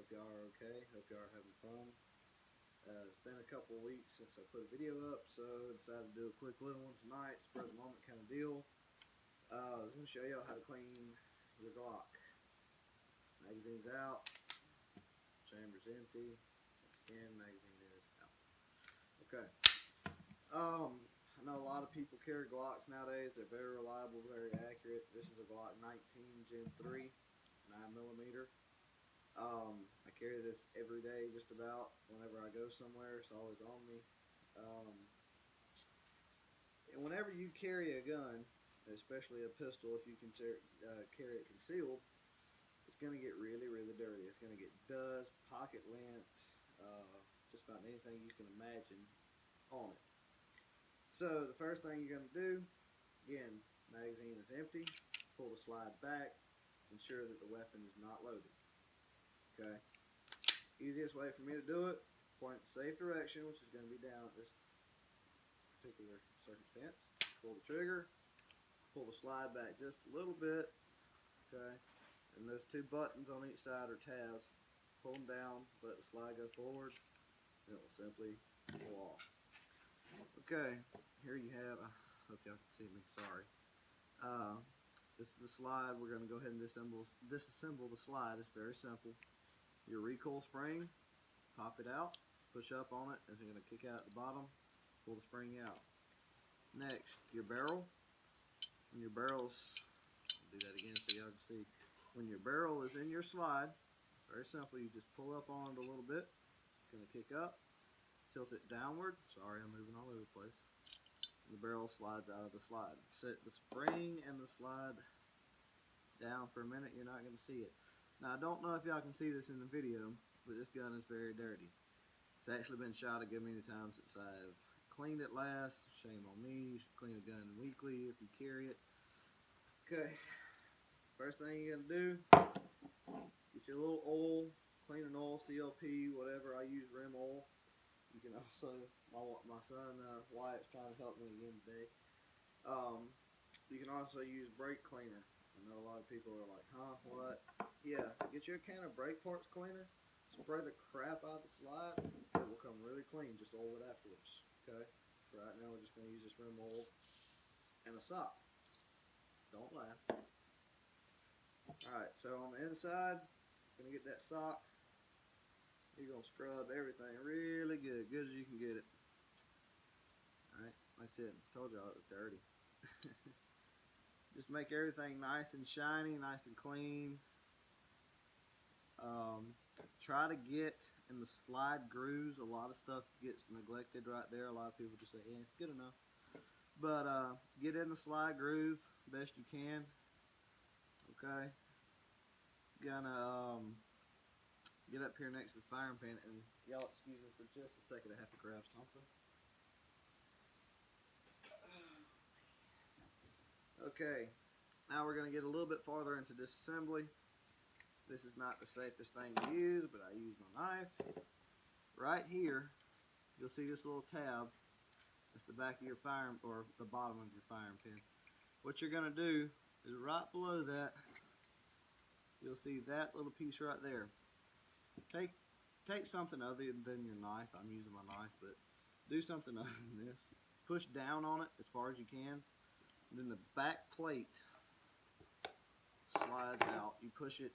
Hope y'all are okay. Hope y'all are having fun. It's been a couple of weeks since I put a video up, so I decided to do a quick little one tonight, spur of the moment kind of deal. I was going to show y'all how to clean your Glock. Magazine's out, chamber's empty. Once again, magazine is out. Okay. I know a lot of people carry Glocks nowadays. They're very reliable, very accurate. This is a Glock 19 Gen 3, 9mm. I carry this every day, just about. Whenever I go somewhere, it's always on me. And whenever you carry a gun, especially a pistol, if you can carry it concealed, it's going to get really, really dirty. It's going to get dust, pocket lint, just about anything you can imagine on it. So the first thing you're going to do, again, magazine is empty, pull the slide back, ensure that the weapon is not loaded. Okay. Easiest way for me to do it, point in a safe direction, which is going to be down at this particular circumstance. Pull the trigger, pull the slide back just a little bit. Okay. And those two buttons on each side are tabs. Pull them down, let the slide go forward, and it will simply pull off. Okay, here you have, I hope y'all can see me, sorry. This is the slide. We're going to go ahead and disassemble the slide. It's very simple. Your recoil spring, pop it out, push up on it, and it's going to kick out at the bottom, pull the spring out. Next, your barrel. When your barrel's, I'll do that again so y'all can see. When your barrel is in your slide, it's very simple. You just pull up on it a little bit. It's going to kick up, tilt it downward. Sorry, I'm moving all over the place. And the barrel slides out of the slide. Set the spring and the slide down for a minute. You're not going to see it. Now, I don't know if y'all can see this in the video, but this gun is very dirty. It's actually been shot a good many times since I've cleaned it last. Shame on me. You should clean a gun weekly if you carry it. Okay. First thing you're going to do, get your little oil, cleaning oil, CLP, whatever. I use rim oil. You can also, my son Wyatt's trying to help me again today. You can also use brake cleaner. I know a lot of people are like, huh, what? Yeah, get your can of brake parts cleaner, spray the crap out of the slide, it will come really clean, just oil it afterwards, okay? For right now, we're just going to use this rim oil and a sock. Don't laugh. Alright, so on the inside, going to get that sock. You're going to scrub everything really good, good as you can get it. Alright, like I said, told y'all it was dirty. Just make everything nice and shiny, nice and clean. Try to get in the slide grooves. A lot of stuff gets neglected right there. A lot of people just say, yeah, good enough. But get in the slide groove best you can. Okay. Gonna get up here next to the firing pin, and y'all excuse me for just a second. I have to grab something. Okay, now we're going to get a little bit farther into disassembly. This is not the safest thing to use, but I use my knife. Right here, you'll see this little tab. That's the back of your firing, or the bottom of your firing pin. What you're going to do is right below that, you'll see that little piece right there. Take something other than your knife. I'm using my knife, but do something other than this. Push down on it as far as you can. And then the back plate slides out. You push it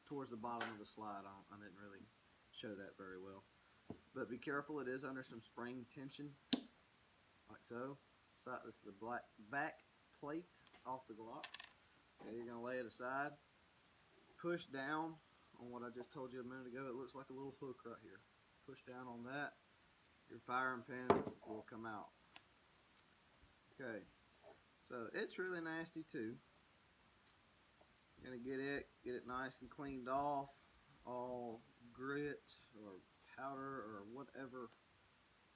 towards the bottom of the slide. I didn't really show that very well. But be careful, it is under some spring tension. Like so. So this is the back plate off the Glock. Okay, you're going to lay it aside. Push down on what I just told you a minute ago. It looks like a little hook right here. Push down on that. Your firing pin will come out. Okay, so it's really nasty too. You're gonna get it nice and cleaned off, all grit or powder or whatever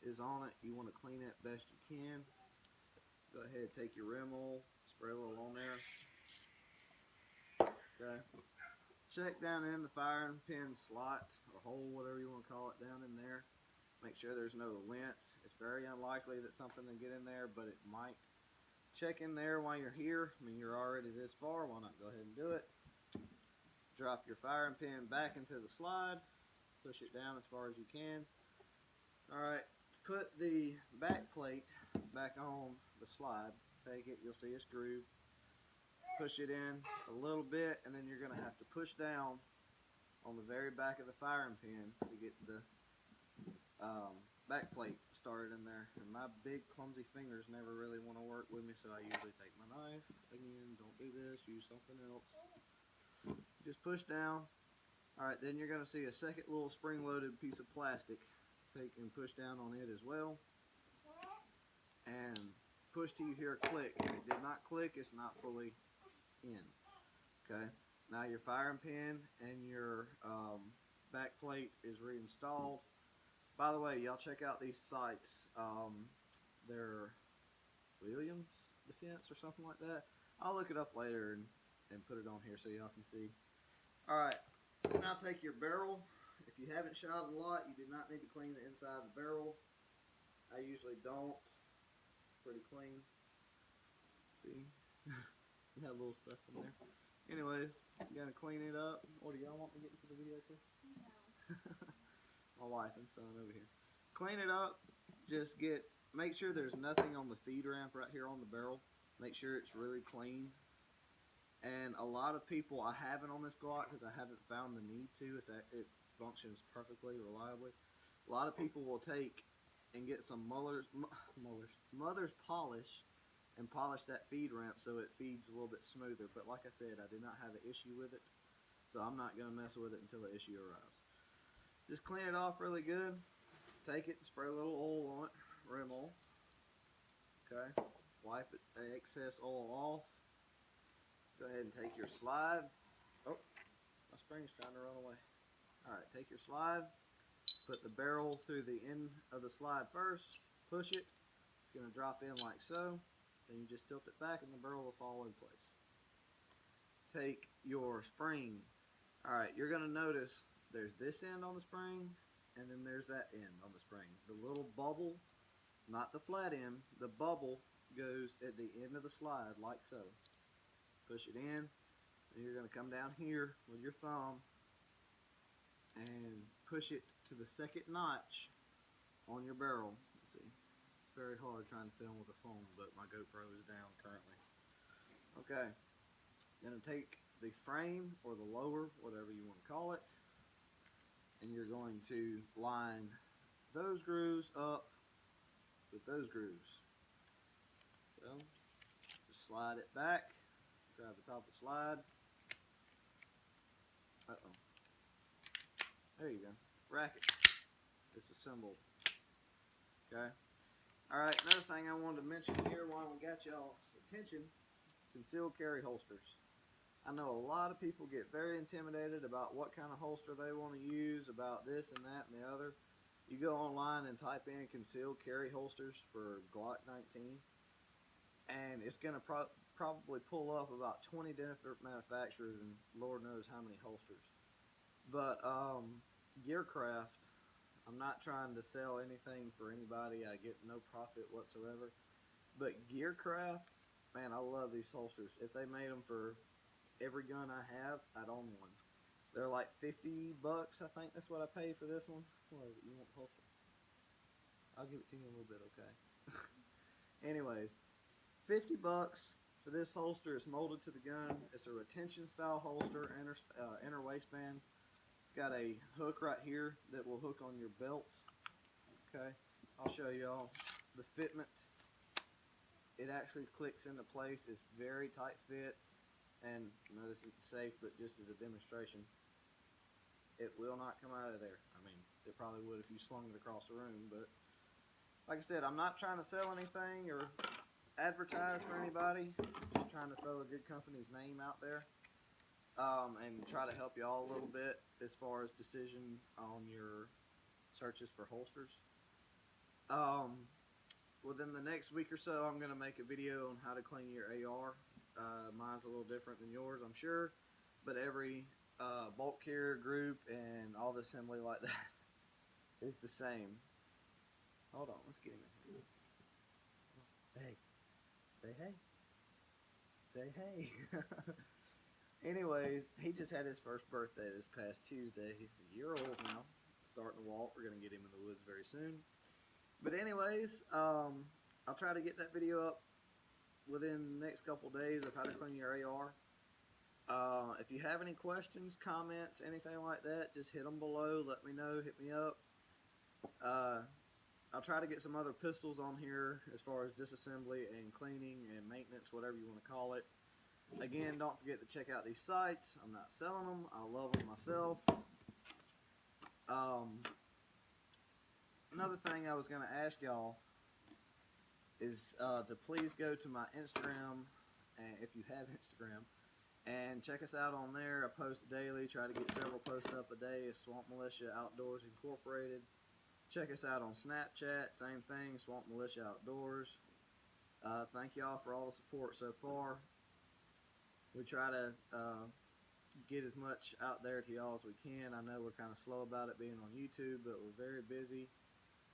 is on it. You want to clean it best you can. Go ahead, take your rim oil, spray a little on there. Okay, check down in the firing pin slot or hole, whatever you want to call it, down in there. Make sure there's no lint. It's very unlikely that something will get in there, but it might. Check in there while you're here. I mean, you're already this far. Why not go ahead and do it? drop your firing pin back into the slide, push it down as far as you can. Alright, put the back plate back on the slide. Take it, you'll see it's grooved. Push it in a little bit, and then you're going to have to push down on the very back of the firing pin to get the back plate started in there. And my big clumsy fingers never really want to work with me, so I usually take my knife. Again, don't do this, use something else. Just push down. Alright, then you're going to see a second little spring-loaded piece of plastic. Take and push down on it as well. And push till you hear a click. If it did not click, it's not fully in. Okay, now your firing pin and your back plate is reinstalled. By the way, y'all check out these sites. They're Williams Defense or something like that. I'll look it up later and put it on here so y'all can see. Alright, now take your barrel. If you haven't shot a lot, you do not need to clean the inside of the barrel. I usually don't. Pretty clean. See? You have a little stuff in there. Anyways, you gotta clean it up. Or do y'all want me to get into the video too? No. My wife and son over here. Clean it up. Just make sure there's nothing on the feed ramp right here on the barrel. Make sure it's really clean. And a lot of people, I haven't on this Glock because I haven't found the need to. It functions perfectly, reliably. A lot of people will take and get some mother's polish and polish that feed ramp so it feeds a little bit smoother. But like I said, I did not have an issue with it, so I'm not going to mess with it until the issue arrives. Just clean it off really good. Take it and spray a little oil on it, rim oil. Okay, wipe it, excess oil off. Go ahead and take your slide. Oh, my spring's trying to run away. Alright, take your slide. Put the barrel through the end of the slide first. Push it. It's going to drop in like so. Then you just tilt it back and the barrel will fall in place. Take your spring. Alright, you're going to notice there's this end on the spring and then there's that end on the spring. The little bubble, not the flat end, the bubble goes at the end of the slide like so. Push it in. And you're going to come down here with your thumb and push it to the second notch on your barrel. Let's see. It's very hard trying to film with a phone, but my GoPro is down currently. Okay. Gonna take the frame or the lower, whatever you want to call it, and you're going to line those grooves up with those grooves. So, just slide it back. Grab the top of the slide. Uh-oh. There you go. Bracket. It's assembled. Okay. Alright, another thing I wanted to mention here while we got y'all's attention, concealed carry holsters. I know a lot of people get very intimidated about what kind of holster they want to use, about this and that and the other. You go online and type in concealed carry holsters for Glock 19, and it's going to probably pull up about 20 different manufacturers and Lord knows how many holsters. But Gearcraft, I'm not trying to sell anything for anybody. I get no profit whatsoever. But Gearcraft, man, I love these holsters. If they made them for every gun I have, I'd own one. They're like $50, I think that's what I paid for this one. What is it? You want the holster? I'll give it to you in a little bit, okay? Anyways, $50 for this holster. It's molded to the gun. It's a retention style holster, inner waistband. It's got a hook right here that will hook on your belt. Okay, I'll show y'all the fitment. It actually clicks into place. It's very tight fit, and you know this isn't safe, but just as a demonstration, it will not come out of there. I mean, it probably would if you slung it across the room, but like I said, I'm not trying to sell anything or advertise for anybody. Just trying to throw a good company's name out there. And try to help you all a little bit as far as decision on your searches for holsters. Within the next week or so, I'm going to make a video on how to clean your AR. Mine's a little different than yours, I'm sure, but every bulk carrier group and all the assembly like that is the same. Hold on, let's get him in here. Hey, say hey. Say hey. Anyways, he just had his first birthday this past Tuesday. He's a year old now, starting to walk. We're gonna get him in the woods very soon. But anyways, I'll try to get that video up within the next couple days of how to clean your AR. If you have any questions, comments, anything like that, just hit them below. Let me know. Hit me up. I'll try to get some other pistols on here as far as disassembly and cleaning and maintenance, whatever you want to call it. Again, don't forget to check out these sites. I'm not selling them. I love them myself. Another thing I was going to ask y'all is to please go to my Instagram, and if you have Instagram, and check us out on there. I post daily, try to get several posts up a day. It's Swamp Militia Outdoors Incorporated. Check us out on Snapchat, same thing, Swamp Militia Outdoors. Thank y'all for all the support so far. We try to get as much out there to y'all as we can. I know we're kind of slow about it being on YouTube, but we're very busy.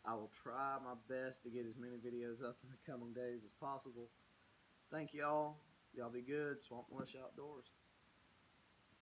I will try my best to get as many videos up in the coming days as possible. Thank y'all. Y'all be good. Swamp Militia Outdoors.